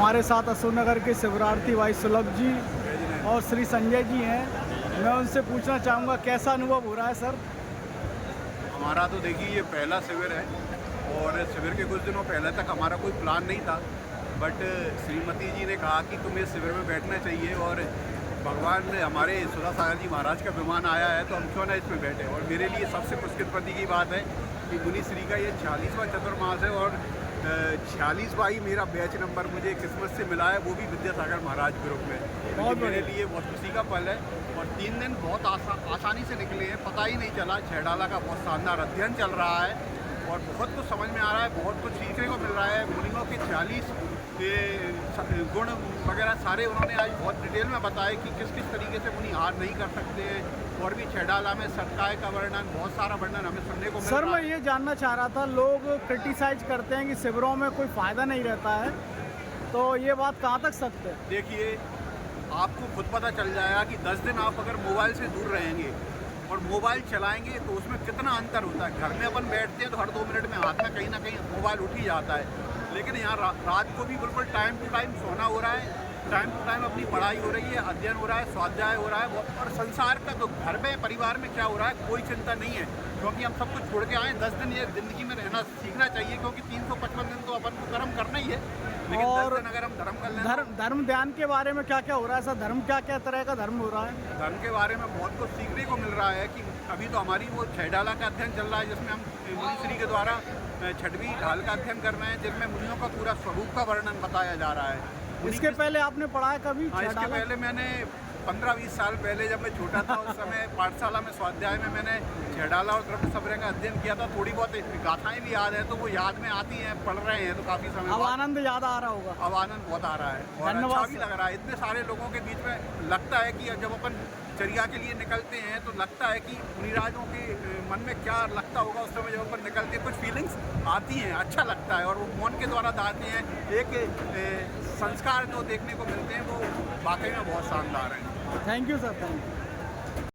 हमारे साथ अशोकनगर के शिवरार्थी भाई सुलभ जी और श्री संजय जी हैं। मैं उनसे पूछना चाहूँगा कैसा अनुभव हो रहा है सर? हमारा तो देखिए ये पहला शिविर है और शिविर के कुछ दिनों पहले तक हमारा कोई प्लान नहीं था, बट श्रीमती जी ने कहा कि तुम्हें शिविर में बैठना चाहिए और भगवान ने हमारे सुधा सागर जी महाराज का विमान आया है तो हम क्यों ना इसमें बैठे। और मेरे लिए सबसे खुशकिस्मती की बात है कि मुनिश्री का ये 46वां चतुर्मास है और 46वां मेरा बैच नंबर मुझे किस्मत से मिला है, वो भी विद्यासागर महाराज ग्रुप में। तो मेरे लिए बहुत खुशी का पल है और 3 दिन बहुत आसानी से निकले हैं, पता ही नहीं चला। छैडाला का बहुत शानदार अध्ययन चल रहा है और बहुत कुछ समझ में आ रहा है, बहुत कुछ सीखने को मिल रहा है। मुनियों के 40 गुण वगैरह सारे उन्होंने आज बहुत डिटेल में बताया कि किस किस तरीके से मुनि हार नहीं कर सकते हैं। और भी छैडाला में सटकाय का वर्णन, बहुत सारा वर्णन हमें सुनने को मिल रहा है। सर मैं ये जानना चाह रहा था, लोग क्रिटिसाइज करते हैं कि शिविरों में कोई फ़ायदा नहीं रहता है, तो ये बात कहाँ तक सत्य है? देखिए, आपको खुद पता चल जाएगा कि 10 दिन आप अगर मोबाइल से दूर रहेंगे और मोबाइल चलाएंगे तो उसमें कितना अंतर होता है। घर में अपन बैठते हैं तो हर 2 मिनट में हाथ में कहीं ना कहीं मोबाइल उठ ही जाता है, लेकिन यहाँ रात को भी बिल्कुल टाइम टू टाइम सोना हो रहा है, टाइम टू टाइम अपनी पढ़ाई हो रही है, अध्ययन हो रहा है, स्वाध्याय हो रहा है। और संसार का तो घर में परिवार में क्या हो रहा है कोई चिंता नहीं है, क्योंकि हम सब कुछ छोड़ के आए। 10 दिन ये ज़िंदगी में रहना सीखना चाहिए, क्योंकि 355 दिन तो अपन को कर्म करना ही है, लेकिन और 10 दिन अगर हम धर्म कर लें धर्म ध्यान के बारे में क्या क्या हो रहा है सर? धर्म क्या क्या तरह का धर्म हो रहा है? धर्म के बारे में बहुत कुछ सीखने को मिल रहा है। कि अभी तो हमारी वो छैडाला का अध्ययन चल रहा है, जिसमें हम मुनिश्री के द्वारा 6वीं ढाल का अध्ययन कर रहे हैं, जिनमें मुनियों का पूरा स्वरूप का वर्णन बताया जा रहा है। इसके पहले आपने पढ़ा है कभी? इसके पहले मैंने 15-20 साल पहले जब मैं छोटा था उस समय पाठशाला में स्वाध्याय में मैंने छैडाला और द्रव्य सब्र का अध्ययन किया था। थोड़ी बहुत गाथाएं भी याद है, तो वो याद में आती हैं, पढ़ रहे हैं तो काफ़ी समय अब आनंद याद आ रहा होगा? अब आनंद बहुत आ रहा है और अच्छा भी लग रहा है। इतने सारे लोगों के बीच में लगता है कि जब अपन चर्या के लिए निकलते हैं तो लगता है कि मुनिराजों के मन में क्या लगता होगा उस समय जब अपन निकलते हैं। कुछ फीलिंग्स आती हैं, अच्छा लगता है और वो मौन के द्वारा दाते हैं। एक संस्कार जो देखने को मिलते हैं वो वाकई में बहुत शानदार हैं। Thank you sir, thank you.